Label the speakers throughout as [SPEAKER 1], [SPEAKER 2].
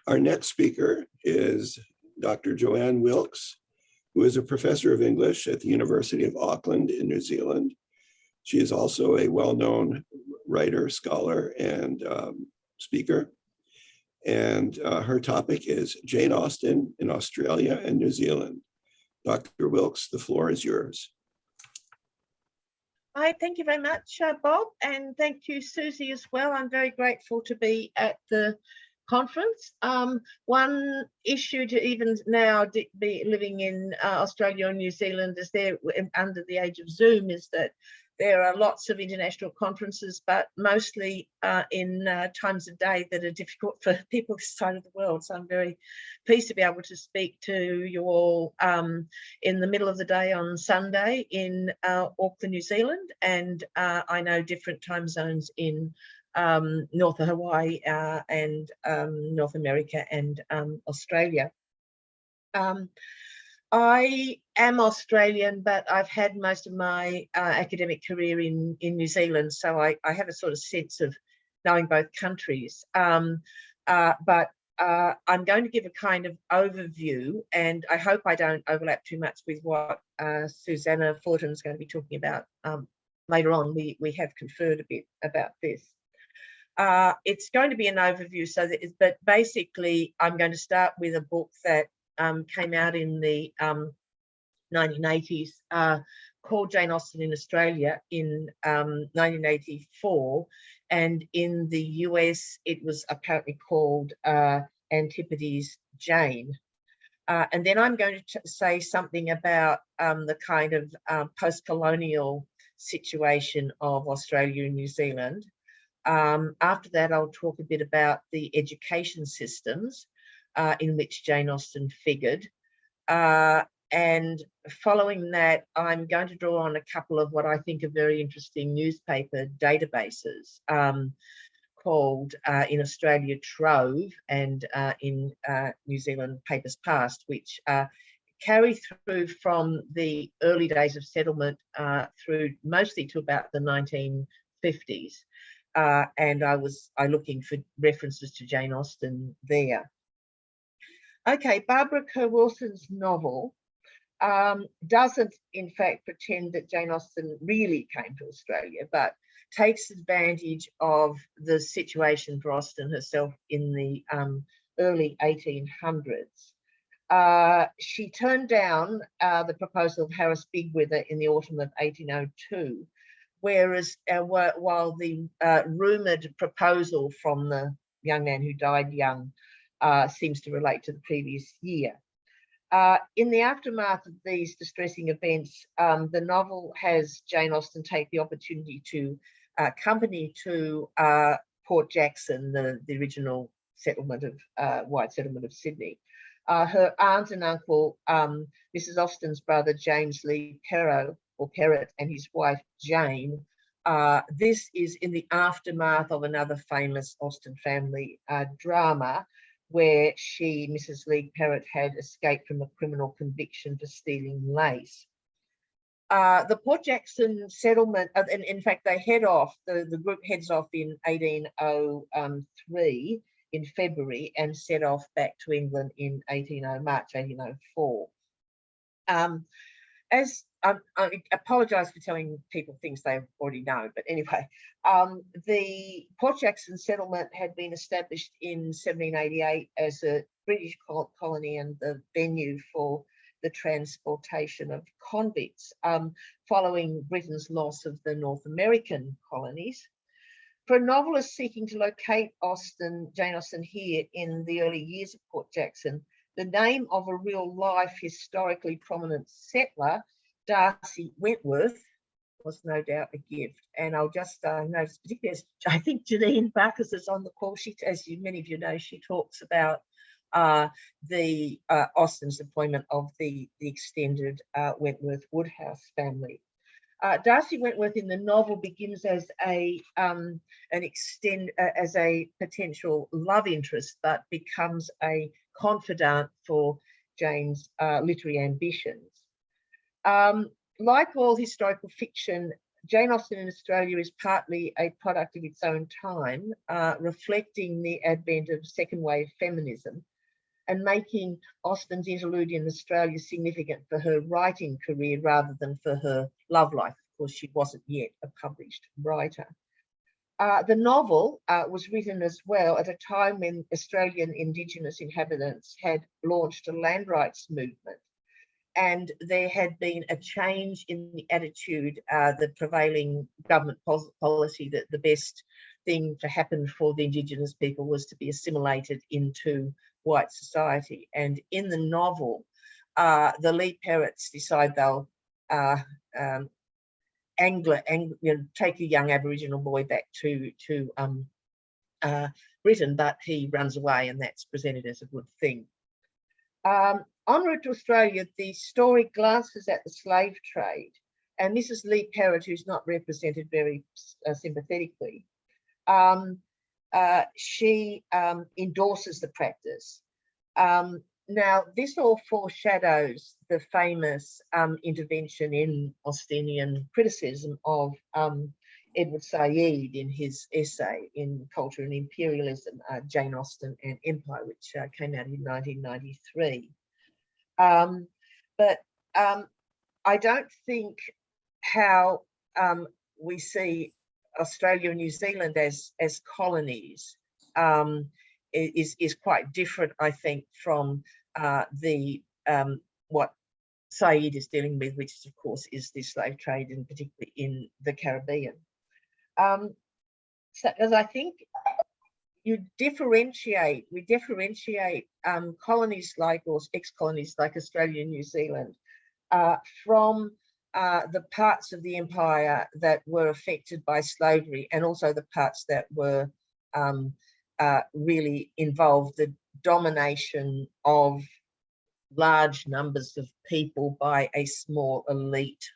[SPEAKER 1] Our next speaker is Dr. Joanne Wilkes, who is a professor of English at the University of Auckland in New Zealand. She is also a well-known writer, scholar, and speaker. And her topic is Jane Austen in Australia and New Zealand. Dr. Wilkes, the floor is yours.
[SPEAKER 2] Hi, thank you very much, Bob, and thank you, Susie, as well. I'm very grateful to be at the conference. One issue to even now be living in Australia and New Zealand as they're under the age of Zoom is that there are lots of international conferences, but mostly in times of day that are difficult for people this side of the world. So I'm very pleased to be able to speak to you all in the middle of the day on Sunday in Auckland, New Zealand, and I know different time zones in North of Hawaii and North America and Australia. I am Australian, but I've had most of my academic career in New Zealand, so I have a sort of sense of knowing both countries. But I'm going to give a kind of overview, and I hope I don't overlap too much with what Susanna Fullerton is going to be talking about later on. We have conferred a bit about this. It's going to be an overview, but basically I'm going to start with a book that came out in the 1980s called Jane Austen in Australia in 1984, and in the US it was apparently called Antipodes Jane. And then I'm going to say something about the kind of post-colonial situation of Australia and New Zealand. After that, I'll talk a bit about the education systems in which Jane Austen figured. And following that, I'm going to draw on a couple of what I think are very interesting newspaper databases called in Australia Trove and in New Zealand Papers Past, which carry through from the early days of settlement through mostly to about the 1950s. And I looking for references to Jane Austen there. Okay, Barbara Kerr Wilson's novel doesn't, in fact, pretend that Jane Austen really came to Australia, but takes advantage of the situation for Austen herself in the early 1800s. She turned down the proposal of Harris Bigwither in the autumn of 1802, whereas while the rumoured proposal from the young man who died young seems to relate to the previous year. In the aftermath of these distressing events, the novel has Jane Austen take the opportunity to accompany to Port Jackson, the original settlement of white settlement of Sydney. Her aunt and uncle, Mrs. Austen's brother James Lee Parrott, and his wife Jane. This is in the aftermath of another famous Austen family drama, where Mrs. Lee Parrott, had escaped from a criminal conviction for stealing lace. The Port Jackson settlement, and in fact, they head off, the group heads off in 1803 in February and set off back to England in March 1804. I apologise for telling people things they already know, but anyway, the Port Jackson settlement had been established in 1788 as a British colony and the venue for the transportation of convicts, following Britain's loss of the North American colonies. For a novelist seeking to locate Jane Austen here in the early years of Port Jackson, the name of a real-life, historically prominent settler, Darcy Wentworth, was no doubt a gift. And I'll just notice, particularly as I think Janine Barkers is on the call, many of you know, she talks about the Austen's employment of the extended Wentworth Woodhouse family. Darcy Wentworth in the novel begins as a potential love interest, but becomes a confidant for Jane's literary ambitions. Like all historical fiction, Jane Austen in Australia is partly a product of its own time, reflecting the advent of second wave feminism and making Austen's interlude in Australia significant for her writing career rather than for her love life. Of course, she wasn't yet a published writer. The novel was written as well at a time when Australian Indigenous inhabitants had launched a land rights movement, and there had been a change in the attitude, the prevailing government policy that the best thing to happen for the Indigenous people was to be assimilated into white society. And in the novel, the lead Parrotts decide they'll take a young Aboriginal boy back to Britain, but he runs away, and that's presented as a good thing. En route to Australia, the story glances at the slave trade, and this is Lee Parrott, who's not represented very sympathetically. She endorses the practice. Now, this all foreshadows the famous intervention in Austenian criticism of Edward Said in his essay in Culture and Imperialism, Jane Austen and Empire, which came out in 1993. But I don't think how we see Australia and New Zealand as colonies is quite different, I think, from what Said is dealing with, which of course is the slave trade, and particularly in the Caribbean. So, as I think we differentiate colonies like, or ex-colonies like Australia and New Zealand from the parts of the empire that were affected by slavery, and also the parts that were really involved the domination of large numbers of people by a small elite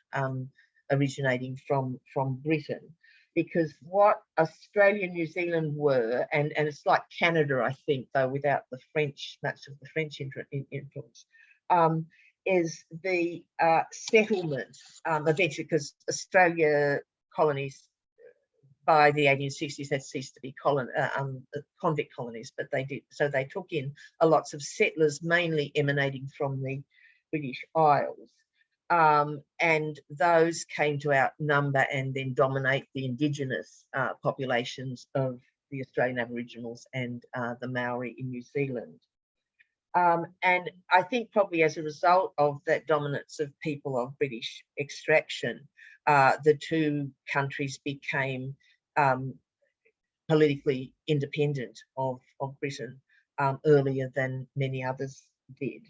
[SPEAKER 2] originating from Britain. Because what Australia and New Zealand were, and it's like Canada, I think, though without the French, much of the French influence, is the settlement eventually, because Australia colonies by the 1860s had ceased to be convict colonies, but they did. So they took in lots of settlers, mainly emanating from the British Isles. And those came to outnumber and then dominate the Indigenous populations of the Australian Aboriginals and the Maori in New Zealand. And I think probably as a result of that dominance of people of British extraction, the two countries became politically independent of Britain earlier than many others did.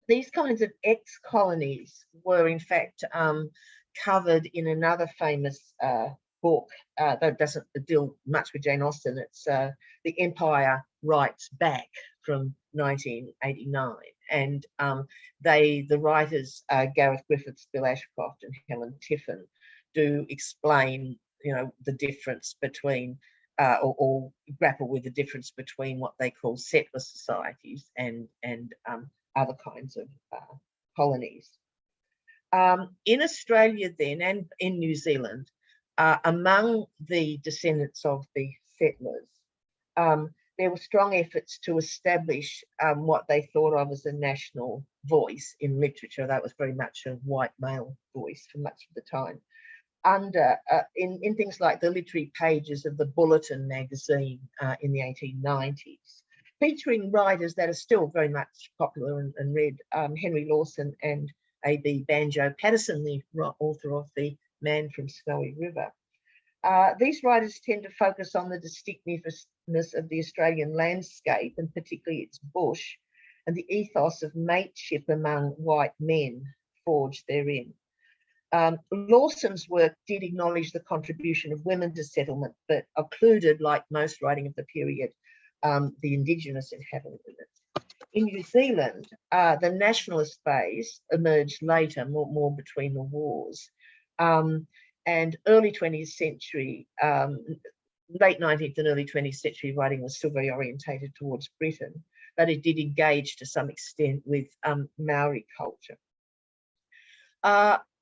[SPEAKER 2] These kinds of ex-colonies were in fact covered in another famous book that doesn't deal much with Jane Austen. It's The Empire Writes Back from 1989. And the writers, Gareth Griffiths, Bill Ashcroft and Helen Tiffin, do explain, the difference between or grapple with the difference between what they call settler societies and other kinds of colonies. In Australia then, and in New Zealand, among the descendants of the settlers, there were strong efforts to establish what they thought of as a national voice in literature. That was very much a white male voice for much of the time. In things like the literary pages of the Bulletin magazine in the 1890s, featuring writers that are still very much popular and read, Henry Lawson and A.B. Banjo Patterson, the author of The Man from Snowy River. These writers tend to focus on the distinctiveness of the Australian landscape, and particularly its bush, and the ethos of mateship among white men forged therein. Lawson's work did acknowledge the contribution of women to settlement, but occluded, like most writing of the period, the Indigenous inhabitants. In New Zealand, the nationalist phase emerged later, more between the wars. And early 20th century, late 19th and early 20th century writing was still very orientated towards Britain, but it did engage to some extent with Maori culture.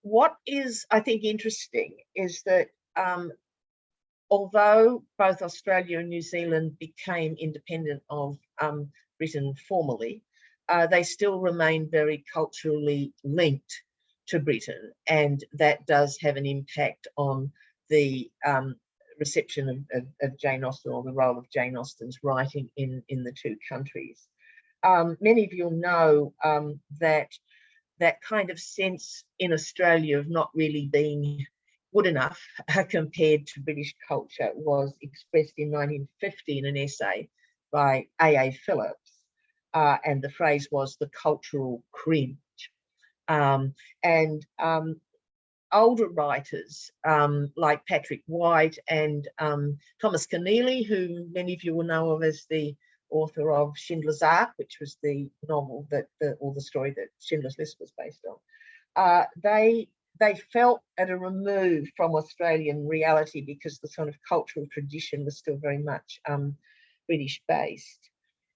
[SPEAKER 2] what is, I think, interesting is that although both Australia and New Zealand became independent of Britain formally, they still remain very culturally linked to Britain, and that does have an impact on the reception of Jane Austen, or the role of Jane Austen's writing in the two countries. Many of you know that kind of sense in Australia of not really being good enough compared to British culture was expressed in 1950 in an essay by A.A. Phillips, and the phrase was the cultural cringe. Older writers like Patrick White and Thomas Keneally, who many of you will know of as the author of Schindler's Ark, which was the novel or the story that Schindler's List was based on, they felt at a remove from Australian reality because the sort of cultural tradition was still very much British based.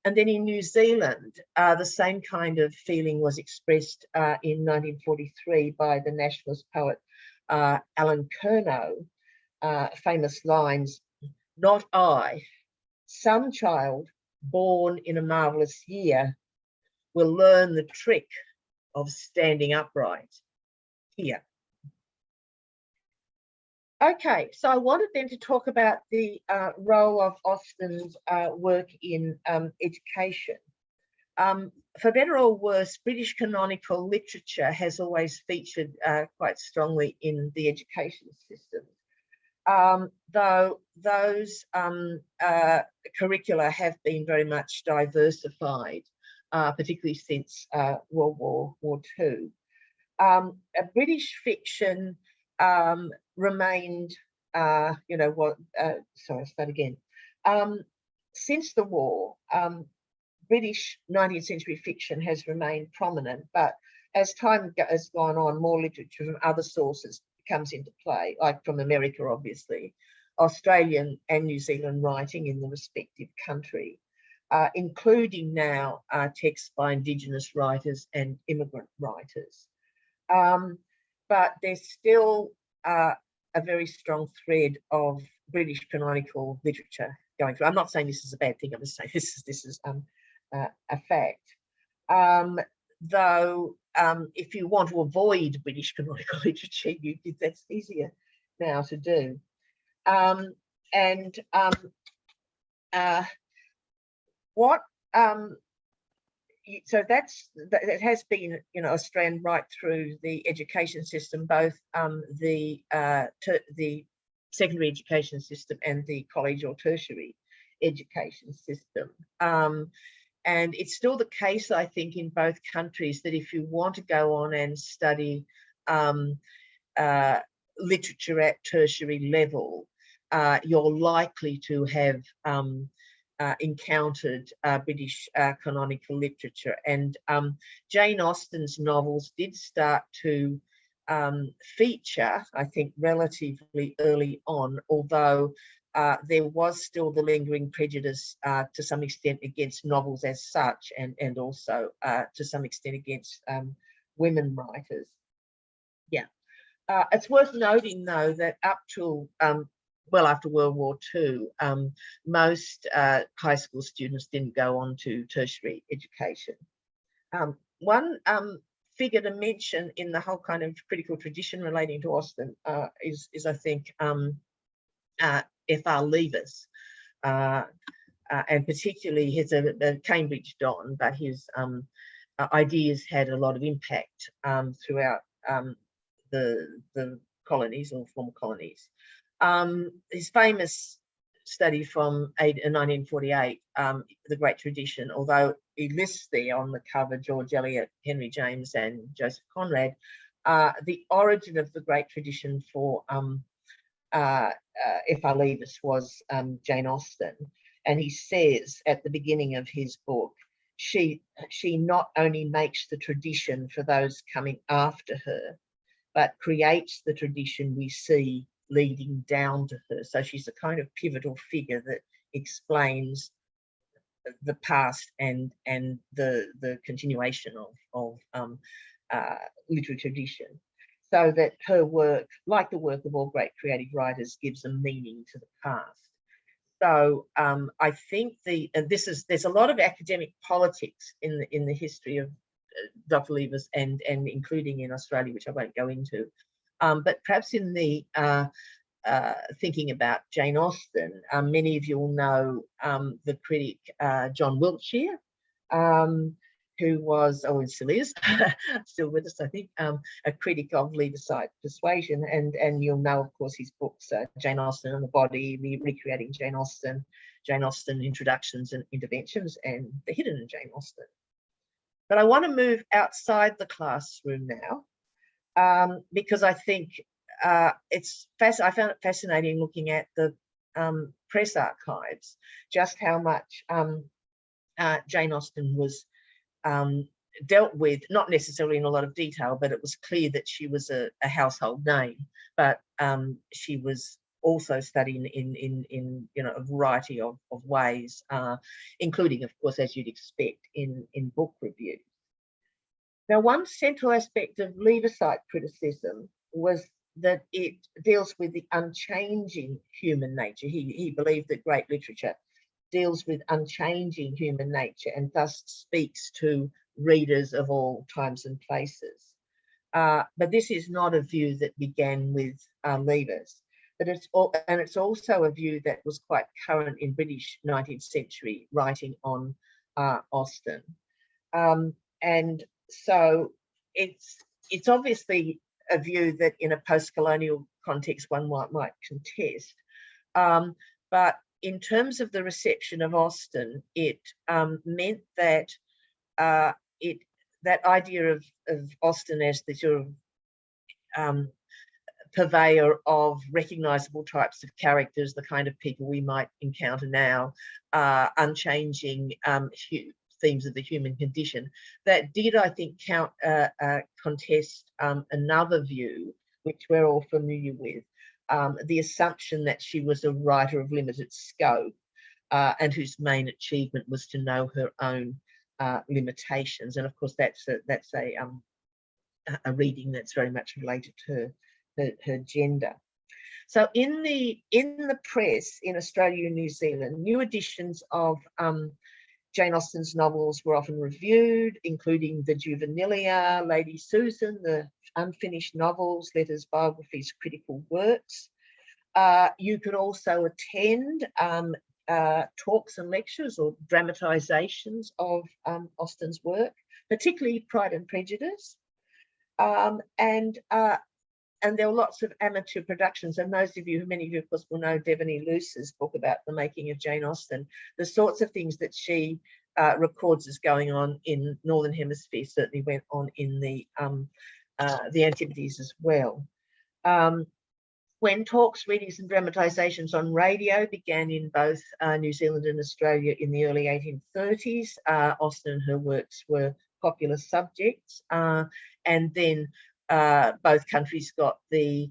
[SPEAKER 2] And then in New Zealand, the same kind of feeling was expressed in 1943 by the nationalist poet Alan Curnow. Famous lines, "Not I, some child born in a marvellous year will learn the trick of standing upright here." Okay, so I wanted then to talk about the role of Austen's work in education. For better or worse, British canonical literature has always featured quite strongly in the education system, though those curricula have been very much diversified, particularly since World War II. British fiction remained, since the war, British 19th century fiction has remained prominent, but as time has gone on, more literature from other sources comes into play, like from America, obviously, Australian and New Zealand writing in the respective country, including now texts by Indigenous writers and immigrant writers. But there's still a very strong thread of British canonical literature going through. I'm not saying this is a bad thing. I'm just saying this is a fact. Though, if you want to avoid British canonical literature, that's easier now to do. So that has been, a strand right through the education system, both the secondary education system and the college or tertiary education system. And it's still the case, I think, in both countries that if you want to go on and study literature at tertiary level, you're likely to have encountered British canonical literature. And Jane Austen's novels did start to feature, I think, relatively early on, although there was still the lingering prejudice to some extent against novels as such, and also to some extent against women writers. Yeah. It's worth noting, though, that up till well after World War II, most high school students didn't go on to tertiary education. One figure to mention in the whole kind of critical tradition relating to Austen is I think, F.R. Leavis, and particularly he's a Cambridge Don, but his ideas had a lot of impact throughout the colonies or former colonies. His famous study from 1948, The Great Tradition, although he lists there on the cover George Eliot, Henry James and Joseph Conrad, the origin of the Great Tradition for F.R. Leavis was Jane Austen. And he says at the beginning of his book, she not only makes the tradition for those coming after her, but creates the tradition we see leading down to her. So she's a kind of pivotal figure that explains the past and the continuation of literary tradition. so that her work, like the work of all great creative writers, gives a meaning to the past. So I think there's a lot of academic politics in the history of Dr. Leavis and including in Australia, which I won't go into. But perhaps in the thinking about Jane Austen, many of you will know the critic John Wilkes, who was, oh, and still is, still with us, I think, a critic of Leavisite persuasion. And you'll know, of course, his books, Jane Austen and the Body, Recreating Jane Austen Introductions and Interventions, and The Hidden Jane Austen. But I want to move outside the classroom now, because I think I found it fascinating looking at the press archives, just how much Jane Austen was dealt with, not necessarily in a lot of detail, but it was clear that she was a household name. But she was also studied in a variety of ways, including, of course, as you'd expect, in book reviews. Now, one central aspect of Leavisite criticism was that it deals with the unchanging human nature. He believed that great literature deals with unchanging human nature and thus speaks to readers of all times and places. But this is not a view that began with Leavis, but it's also a view that was quite current in British 19th century writing on Austen. And so it's obviously a view that in a post-colonial context one might contest. But in terms of the reception of Austen, it meant that that idea of Austen as the sort of purveyor of recognizable types of characters, the kind of people we might encounter now, unchanging themes of the human condition, that did, I think, contest another view, which we're all familiar with, the assumption that she was a writer of limited scope and whose main achievement was to know her own limitations. And of course, that's a reading that's very much related to her gender. So in the press in Australia and New Zealand, new editions of Jane Austen's novels were often reviewed, including the Juvenilia, Lady Susan, the unfinished novels, letters, biographies, critical works. You could also attend talks and lectures or dramatisations of Austen's work, particularly Pride and Prejudice. And there were lots of amateur productions. And those of you, many of you, of course, will know Devaney Luce's book about the making of Jane Austen. The sorts of things that she records as going on in Northern Hemisphere certainly went on in the Antipodes as well. When talks, readings and dramatisations on radio began in both New Zealand and Australia in the early 1830s, Austen and her works were popular subjects. And then both countries got the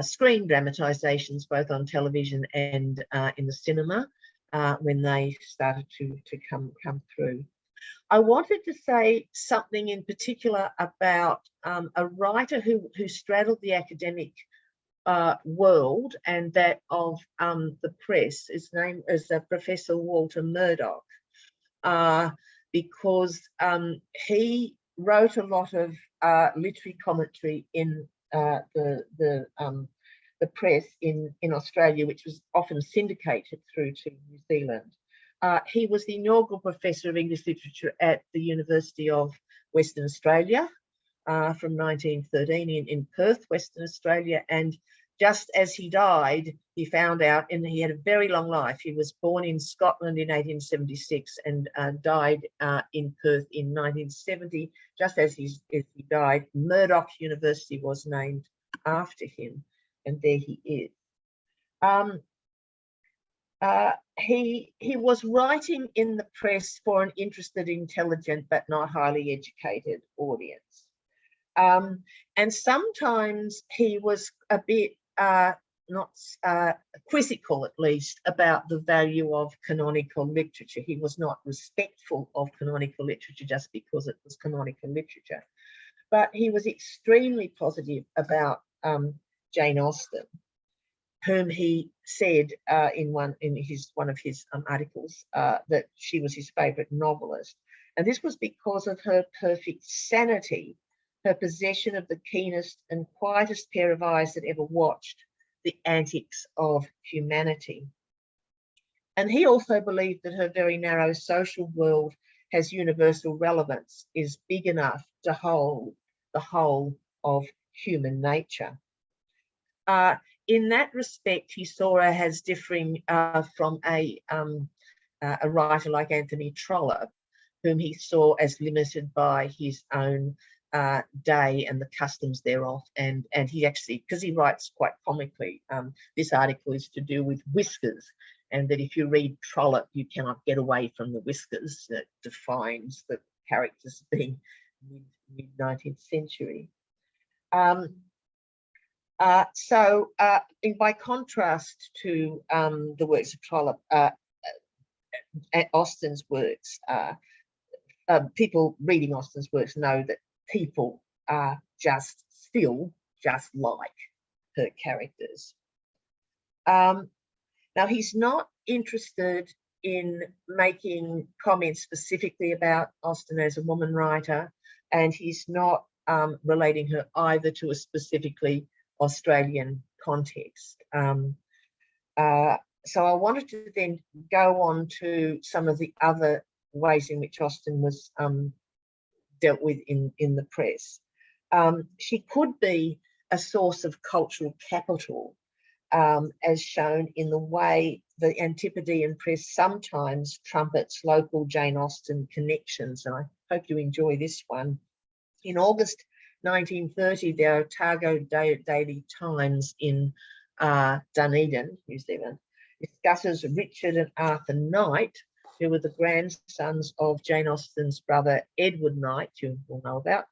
[SPEAKER 2] screen dramatisations, both on television and in the cinema, when they started to come through. I wanted to say something in particular about a writer who straddled the academic world and that of the press. His name is Professor Walter Murdoch, because he wrote a lot of literary commentary in the press in Australia, which was often syndicated through to New Zealand. He was the inaugural professor of English literature at the University of Western Australia from 1913 in Perth, Western Australia. And just as he died, he found out, and he had a very long life. He was born in Scotland in 1876 and died in Perth in 1970. Just as he died, Murdoch University was named after him, and there he is. He was writing in the press for an interested, intelligent, but not highly educated audience. And sometimes he was a bit not quizzical, at least, about the value of canonical literature. He was not respectful of canonical literature just because it was canonical literature. but he was extremely positive about Jane Austen, whom he said in one of his articles that she was his favourite novelist. And this was because of her perfect sanity, her possession of the keenest and quietest pair of eyes that ever watched the antics of humanity. And he also believed that her very narrow social world has universal relevance, is big enough to hold the whole of human nature. In that respect, he saw her as differing from a writer like Anthony Trollope, whom he saw as limited by his own day and the customs thereof. And he actually, because he writes quite comically, this article is to do with whiskers, and that if you read Trollope, you cannot get away from the whiskers that defines the characters being mid-19th century. By contrast to the works of Trollope, Austen's works, people reading Austen's works know that people are still just like her characters. Now, he's not interested in making comments specifically about Austen as a woman writer, and he's not relating her either to a specifically Australian context. So I wanted to then go on to some of the other ways in which Austen was dealt with in the press. She could be a source of cultural capital, as shown in the way the Antipodean press sometimes trumpets local Jane Austen connections, and I hope you enjoy this one. In August 1930, the Otago Daily Times in Dunedin, New Zealand, discusses Richard and Arthur Knight, who were the grandsons of Jane Austen's brother Edward Knight, you will know about,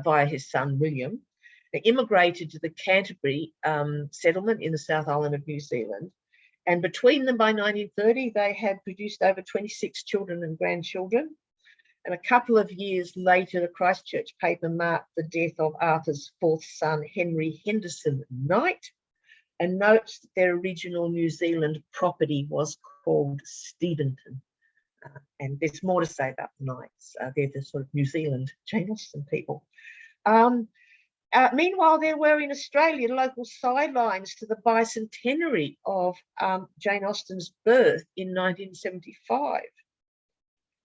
[SPEAKER 2] via his son William. They immigrated to the Canterbury settlement in the South Island of New Zealand. And between them by 1930, they had produced over 26 children and grandchildren. And a couple of years later, the Christchurch paper marked the death of Arthur's fourth son, Henry Henderson Knight, and notes that their original New Zealand property was called Steventon. And there's more to say about the Knights. They're the sort of New Zealand Jane Austen people. Meanwhile, there were in Australia local sidelines to the bicentenary of Jane Austen's birth in 1975.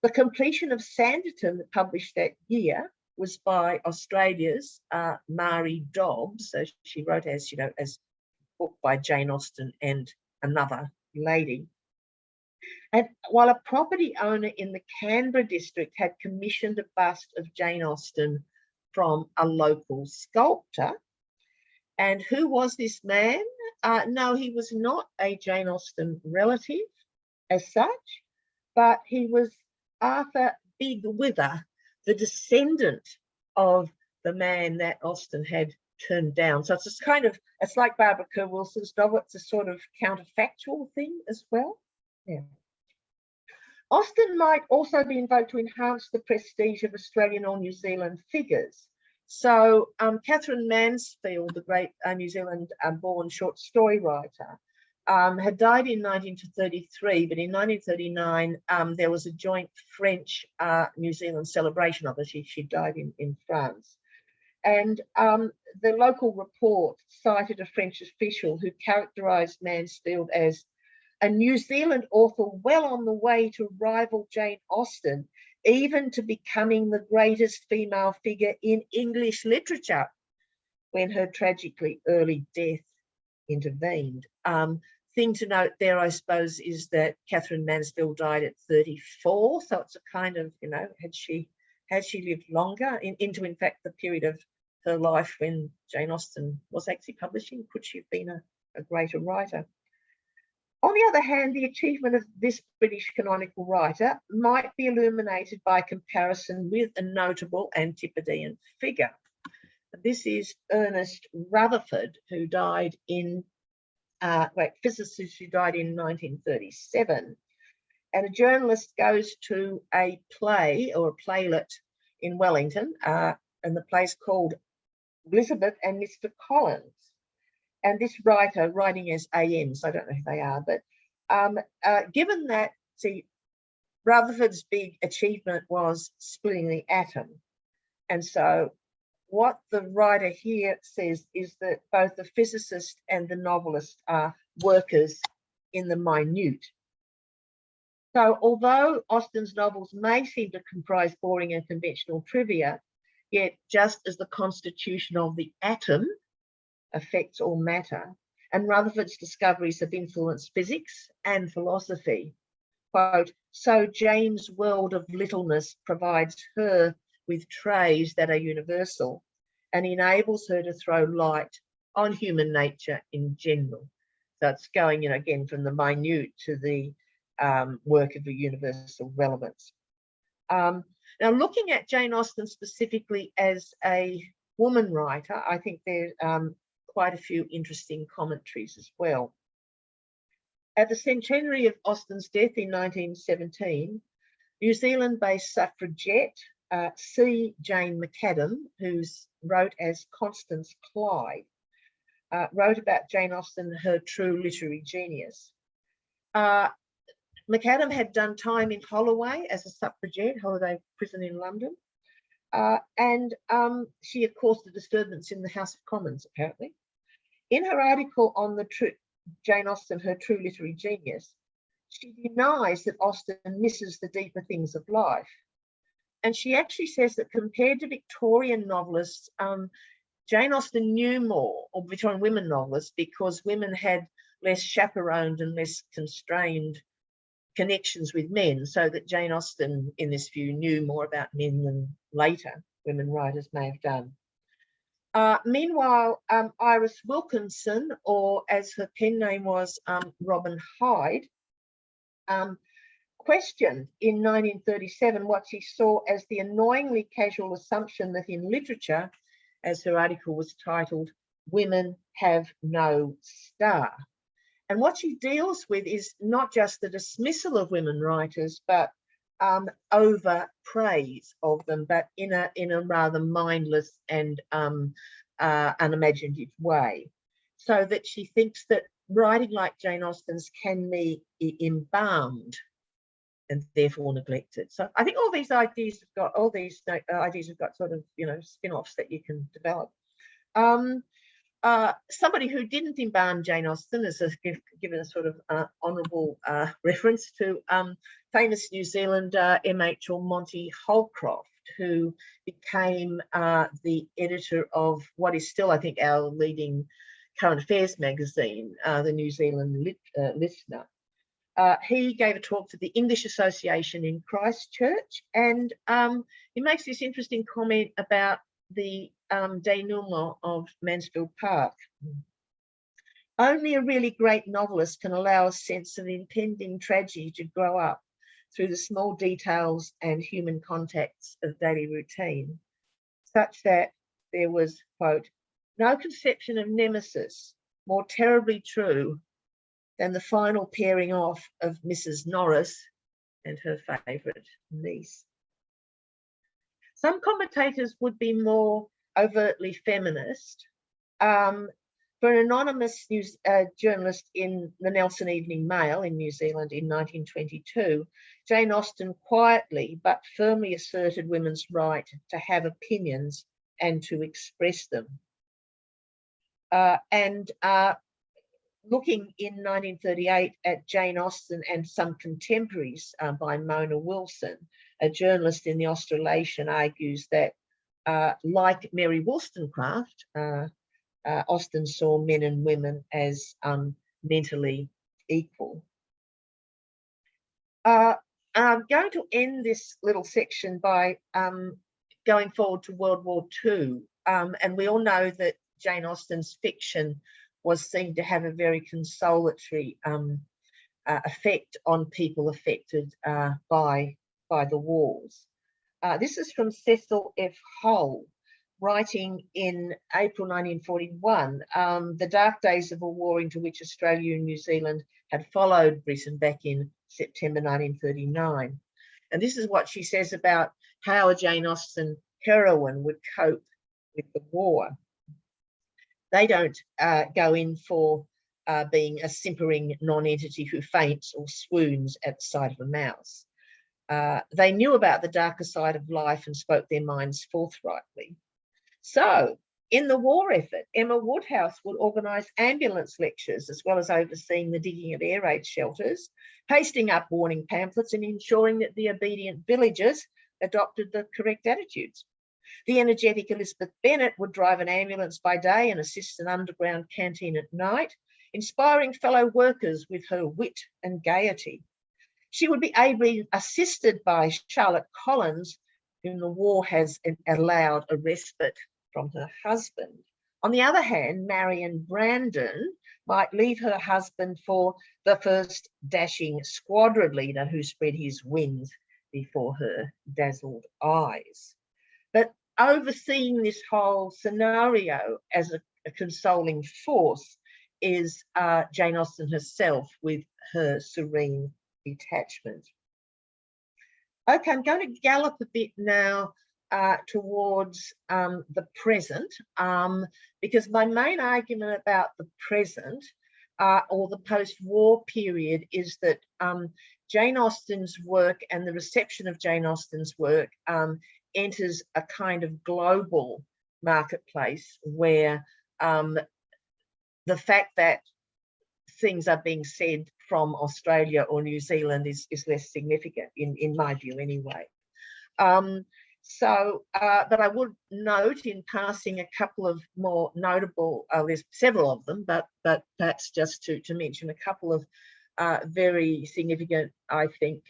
[SPEAKER 2] The completion of Sanditon, published that year, was by Australia's Marie Dobbs. So she wrote as a book by Jane Austen and another lady. And while a property owner in the Canberra district had commissioned a bust of Jane Austen from a local sculptor. And who was this man? No, he was not a Jane Austen relative as such, but he was Arthur Big Wither, the descendant of the man that Austen had turned down. So it's it's like Barbara Kerr Wilson's novel. It's a sort of counterfactual thing as well. Yeah. Austen might also be invoked to enhance the prestige of Australian or New Zealand figures. So Catherine Mansfield, the great New Zealand-born short story writer, had died in 1933, but in 1939 there was a joint French-New Zealand celebration of her. She died in France. And the local report cited a French official who characterised Mansfield as a New Zealand author well on the way to rival Jane Austen, even to becoming the greatest female figure in English literature, when her tragically early death intervened. Thing to note there, I suppose, is that Catherine Mansfield died at 34, so it's a kind of, had she lived longer into, in fact, the period of her life when Jane Austen was actually publishing, could she have been a greater writer? On the other hand, the achievement of this British canonical writer might be illuminated by comparison with a notable Antipodean figure. This is Ernest Rutherford, who died physicist who died in 1937. And a journalist goes to a play or a playlet in Wellington, and the play's called Elizabeth and Mr. Collins. And this writer, writing as AM, so I don't know who they are, but given that, see, Rutherford's big achievement was splitting the atom. And so what the writer here says is that both the physicist and the novelist are workers in the minute. So although Austen's novels may seem to comprise boring and conventional trivia, yet just as the constitution of the atom affects all matter, and Rutherford's discoveries have influenced physics and philosophy, quote, so Jane's world of littleness provides her with traits that are universal and enables her to throw light on human nature in general. So it's going, you know, again, from the minute to the work of a universal relevance. Now, looking at Jane Austen specifically as a woman writer, I think there's quite a few interesting commentaries as well. At the centenary of Austen's death in 1917, New Zealand-based suffragette C. Jane McAdam, who wrote as Constance Clyde, wrote about Jane Austen, her true literary genius. McAdam had done time in Holloway as a suffragette, Holloway prison in London. And she had caused a disturbance in the House of Commons, apparently. In her article on the Jane Austen, her true literary genius, she denies that Austen misses the deeper things of life. And she actually says that compared to Victorian novelists, Jane Austen knew more, or Victorian women novelists, because women had less chaperoned and less constrained connections with men, so that Jane Austen, in this view, knew more about men than later women writers may have done. Meanwhile, Iris Wilkinson, or as her pen name was, Robin Hyde, questioned in 1937 what she saw as the annoyingly casual assumption that in literature, as her article was titled, women have no star. And what she deals with is not just the dismissal of women writers, but over praise of them, but in a rather mindless and unimaginative way. So that she thinks that writing like Jane Austen's can be embalmed and therefore neglected. So I think all these ideas have got sort of, you know, spin-offs that you can develop. Somebody who didn't embalm Jane Austen is given a sort of honourable reference to famous New Zealander MH or Monty Holcroft, who became the editor of what is still, I think, our leading current affairs magazine, the New Zealand Listener. He gave a talk to the English Association in Christchurch, and he makes this interesting comment about the denouement of Mansfield Park. Only a really great novelist can allow a sense of impending tragedy to grow up through the small details and human contacts of daily routine, such that there was, quote, no conception of nemesis more terribly true than the final pairing off of Mrs. Norris and her favourite niece. Some commentators would be more overtly feminist. For an anonymous news journalist in the Nelson Evening Mail in New Zealand in 1922, Jane Austen quietly but firmly asserted women's right to have opinions and to express them. Looking in 1938 at Jane Austen and some contemporaries by Mona Wilson, a journalist in the Australasian, argues that, like Mary Wollstonecraft, Austen saw men and women as mentally equal. I'm going to end this little section by going forward to World War II. And we all know that Jane Austen's fiction was seen to have a very consolatory effect on people affected by the wars. This is from Cecil F Hull, writing in April 1941, the dark days of a war into which Australia and New Zealand had followed Britain back in September 1939. And this is what she says about how Jane Austen heroine would cope with the war. They don't go in for being a simpering non-entity who faints or swoons at the sight of a mouse. They knew about the darker side of life and spoke their minds forthrightly. So, in the war effort, Emma Woodhouse would organise ambulance lectures as well as overseeing the digging of air raid shelters, pasting up warning pamphlets and ensuring that the obedient villagers adopted the correct attitudes. The energetic Elizabeth Bennett would drive an ambulance by day and assist an underground canteen at night, inspiring fellow workers with her wit and gaiety. She would be ably assisted by Charlotte Collins, whom the war has allowed a respite from her husband. On the other hand, Marion Brandon might leave her husband for the first dashing squadron leader who spread his wings before her dazzled eyes. But overseeing this whole scenario as a consoling force is Jane Austen herself with her serene detachment. Okay, I'm going to gallop a bit now towards the present, because my main argument about the present or the post-war period is that Jane Austen's work and the reception of Jane Austen's work enters a kind of global marketplace where the fact that things are being said from Australia or New Zealand is less significant, in my view anyway. But I would note in passing a couple of more notable, there's several of them, but perhaps just to mention a couple of very significant, I think,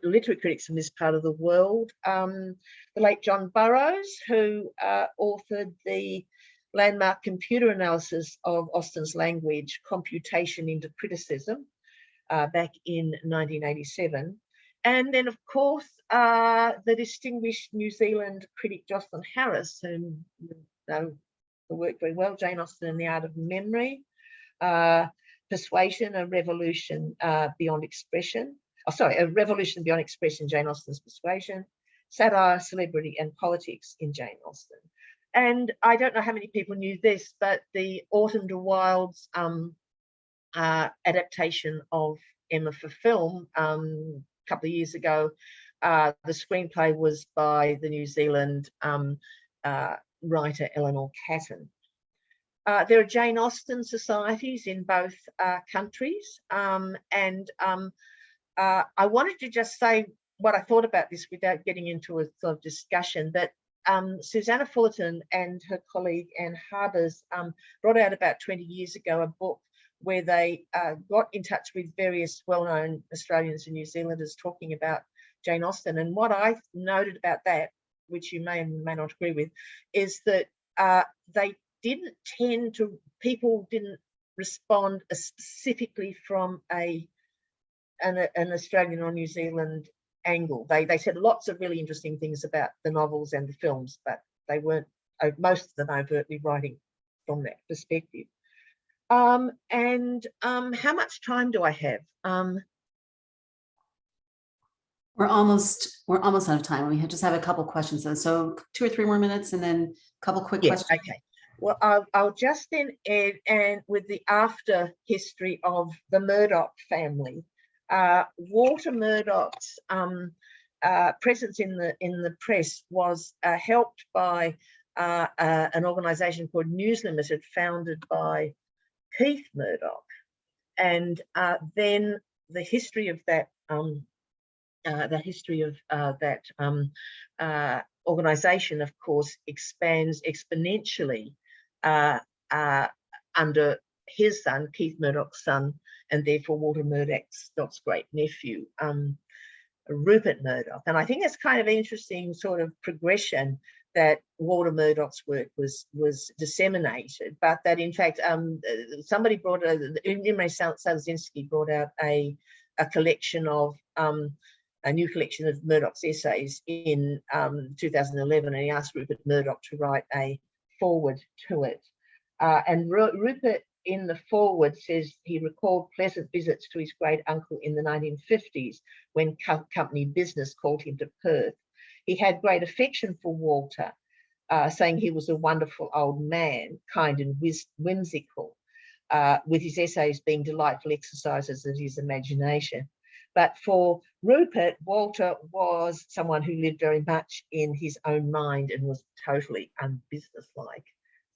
[SPEAKER 2] literary critics from this part of the world. The late John Burroughs, who authored the landmark computer analysis of Austen's language, Computation into Criticism, back in 1987. And then, of course, the distinguished New Zealand critic Jocelyn Harris, whom you know the work very well, Jane Austen and the Art of Memory, Persuasion, a Revolution Beyond Expression. A Revolution Beyond Expression, Jane Austen's Persuasion, Satire, Celebrity and Politics in Jane Austen. And I don't know how many people knew this, but the Autumn de Wilde's adaptation of Emma for film a couple of years ago, the screenplay was by the New Zealand writer Eleanor Catton. There are Jane Austen societies in both countries, and I wanted to just say what I thought about this without getting into a sort of discussion, but Susanna Fullerton and her colleague Anne Harbers brought out about 20 years ago a book where they got in touch with various well-known Australians and New Zealanders talking about Jane Austen. And what I noted about that, which you may or may not agree with, is that people didn't respond specifically from an Australian or New Zealand angle. They said lots of really interesting things about the novels and the films, but they weren't, most of them, overtly writing from that perspective. How much time do I have?
[SPEAKER 3] We're almost out of time. We just have a couple questions, so 2 or 3 more minutes, and then a couple quick questions.
[SPEAKER 2] Okay. Well, I'll just then add, and with the after history of the Murdoch family, Walter Murdoch's presence in the press was helped by an organisation called News Limited, founded by Keith Murdoch, and then the history of that organisation, of course, expands exponentially under his son, Keith Murdoch's son, and therefore Walter Murdoch's great nephew, Rupert Murdoch. And I think that's kind of an interesting sort of progression, that Walter Murdoch's work was disseminated, but that in fact somebody brought Imre Salazinski brought out a collection of a new collection of Murdoch's essays in 2011, and he asked Rupert Murdoch to write a foreword to it. And Rupert in the foreword says he recalled pleasant visits to his great uncle in the 1950s when company business called him to Perth. He had great affection for Walter, saying he was a wonderful old man, kind and whimsical, with his essays being delightful exercises of his imagination. But for Rupert, Walter was someone who lived very much in his own mind and was totally unbusinesslike.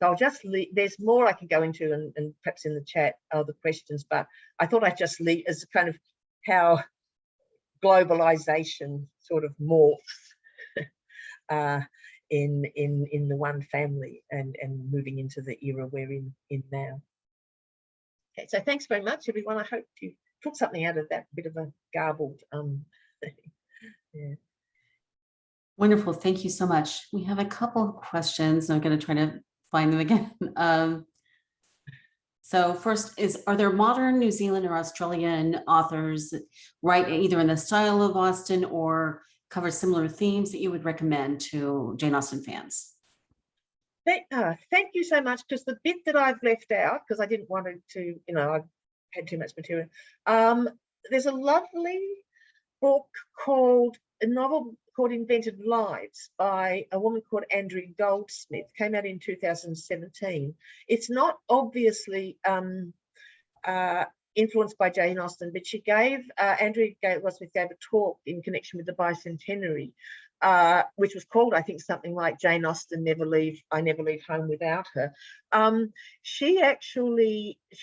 [SPEAKER 2] So I'll just leave, there's more I can go into and perhaps in the chat other questions, but I thought I'd just leave as kind of how globalization sort of morphs in the one family and moving into the era we're in now. Okay, so thanks very much, everyone. I hope you took something out of that bit of a garbled yeah.
[SPEAKER 3] Wonderful. Thank you so much. We have a couple of questions. I'm going to try to find them again. So first are there modern New Zealand or Australian authors that write either in the style of Austen or cover similar themes that you would recommend to Jane Austen fans?
[SPEAKER 2] Thank you so much, because the bit that I've left out, because I didn't want to, I've had too much material. There's a lovely book a novel called Invented Lives by a woman called Andrew Goldsmith, came out in 2017. It's not obviously influenced by Jane Austen, but she Andrew Goldsmith gave a talk in connection with the bicentenary, which was called, I think, something like Jane Austen, I Never Leave Home Without Her. She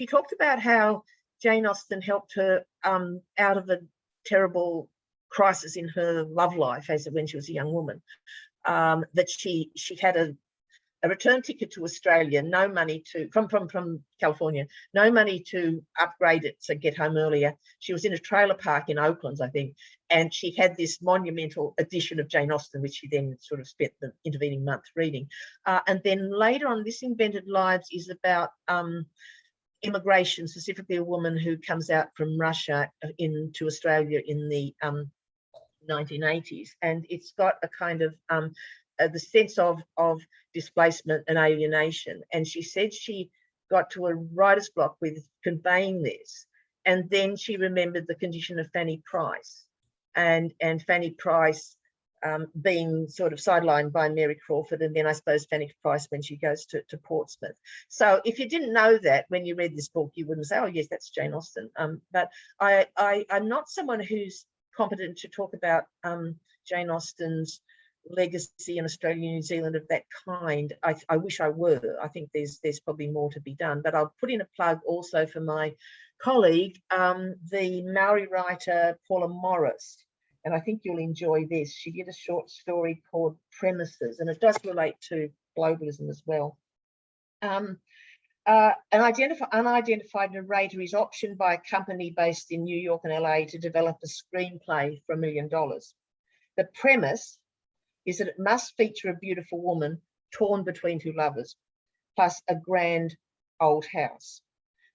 [SPEAKER 2] talked about how Jane Austen helped her out of a terrible crisis in her love life when she was a young woman, that she had a return ticket to Australia, no money from California, no money to upgrade it to get home earlier. She was in a trailer park in Oakland, I think, and she had this monumental edition of Jane Austen, which she then sort of spent the intervening month reading. And then later on, this Invented Lives is about immigration, specifically a woman who comes out from Russia into Australia in the 1980s, and it's got a kind of the sense of displacement and alienation. And she said she got to a writer's block with conveying this, and then she remembered the condition of Fanny Price, and Fanny Price being sort of sidelined by Mary Crawford, and then I suppose Fanny Price when she goes to Portsmouth. So if you didn't know that when you read this book, you wouldn't say, oh yes, that's Jane Austen. But I'm not someone who's competent to talk about Jane Austen's legacy in Australia and New Zealand of that kind. I wish I were. I think there's probably more to be done, but I'll put in a plug also for my colleague, the Maori writer Paula Morris, and I think you'll enjoy this. She did a short story called Premises, and it does relate to globalism as well. An unidentified narrator is optioned by a company based in New York and LA to develop a screenplay for $1 million. The premise is that it must feature a beautiful woman torn between two lovers, plus a grand old house.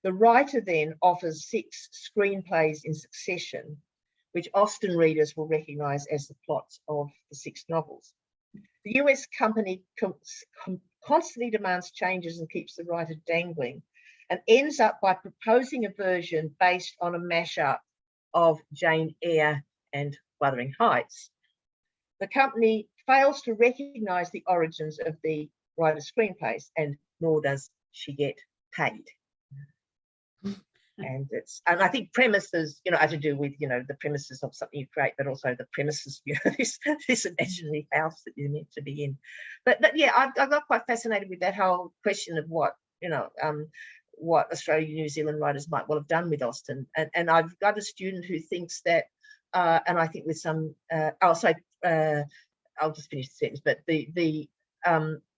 [SPEAKER 2] The writer then offers 6 screenplays in succession, which Austen readers will recognise as the plots of the 6 novels. The US company constantly demands changes and keeps the writer dangling, and ends up by proposing a version based on a mashup of Jane Eyre and Wuthering Heights. The company fails to recognise the origins of the writer's screenplays, and nor does she get paid. And I think premises, are to do with, the premises of something you create, but also the premises, this imaginary house that you're meant to be in. But yeah, I got quite fascinated with that whole question of what Australian, New Zealand writers might well have done with Austen. And I've got a student who thinks that, and I think with some, I'll just finish the sentence, but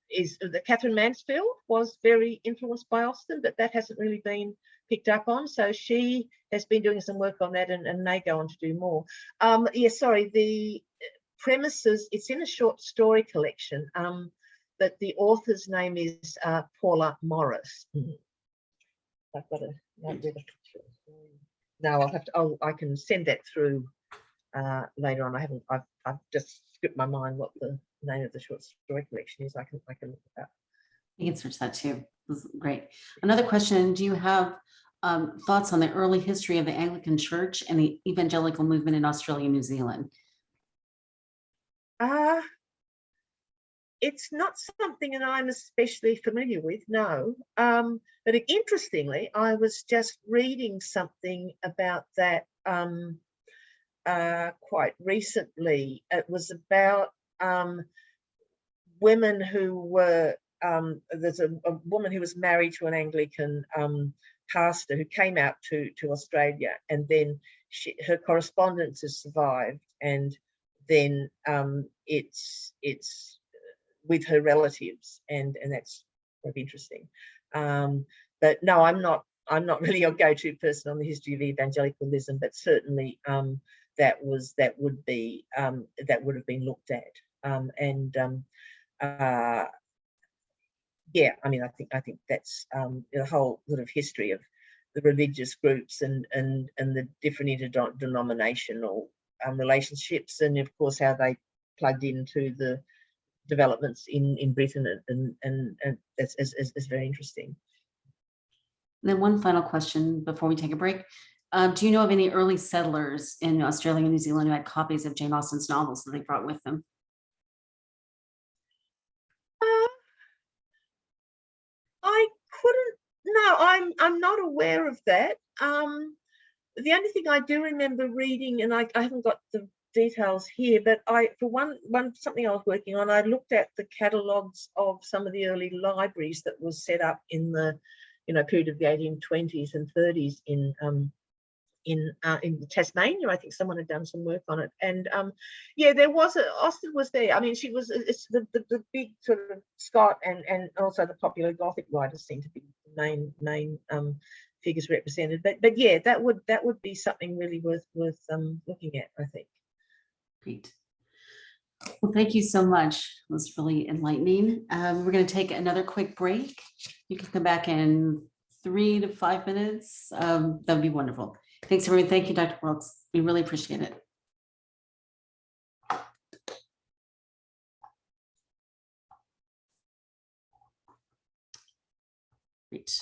[SPEAKER 2] is that Catherine Mansfield was very influenced by Austen, but that hasn't really been picked up on. So she has been doing some work on that and may go on to do more. The Premises, it's in a short story collection, but the author's name is Paula Morris. I've got I can send that through later on. I've just skipped my mind what the name of the short story collection is. I can look it up.
[SPEAKER 3] You can search that too. This is great. Another question: do you have thoughts on the early history of the Anglican Church and the evangelical movement in Australia and New Zealand?
[SPEAKER 2] It's not something that I'm especially familiar with, no. But interestingly, I was just reading something about that quite recently. It was about women who were, there's a woman who was married to an Anglican pastor who came out to Australia, and then her correspondence has survived, and then it's with her relatives, and that's quite interesting. But no, I'm not really a go-to person on the history of evangelicalism, but certainly that would have been looked at. Yeah, I mean, I think that's the whole sort of history of the religious groups and the different interdenominational relationships, and of course how they plugged into the developments in Britain, and that's is very interesting.
[SPEAKER 3] And then one final question before we take a break. Do you know of any early settlers in Australia and New Zealand who had copies of Jane Austen's novels that they brought with them?
[SPEAKER 2] I couldn't. No, I'm not aware of that. The only thing I do remember reading, and I haven't got the details here, but something I was working on, I looked at the catalogues of some of the early libraries that was set up in the period of the 1820s and 30s in Tasmania. I think someone had done some work on it, and yeah, Austen was there. I mean, it's the big sort of Scott and also the popular Gothic writers seem to be the main figures represented. But yeah, that would be something really worth looking at, I think.
[SPEAKER 3] Great. Well, thank you so much. It was really enlightening. We're going to take another quick break. You can come back in 3 to 5 minutes. That would be wonderful. Thanks, everyone. Thank you, Dr. Wilkes. We really appreciate it. Great.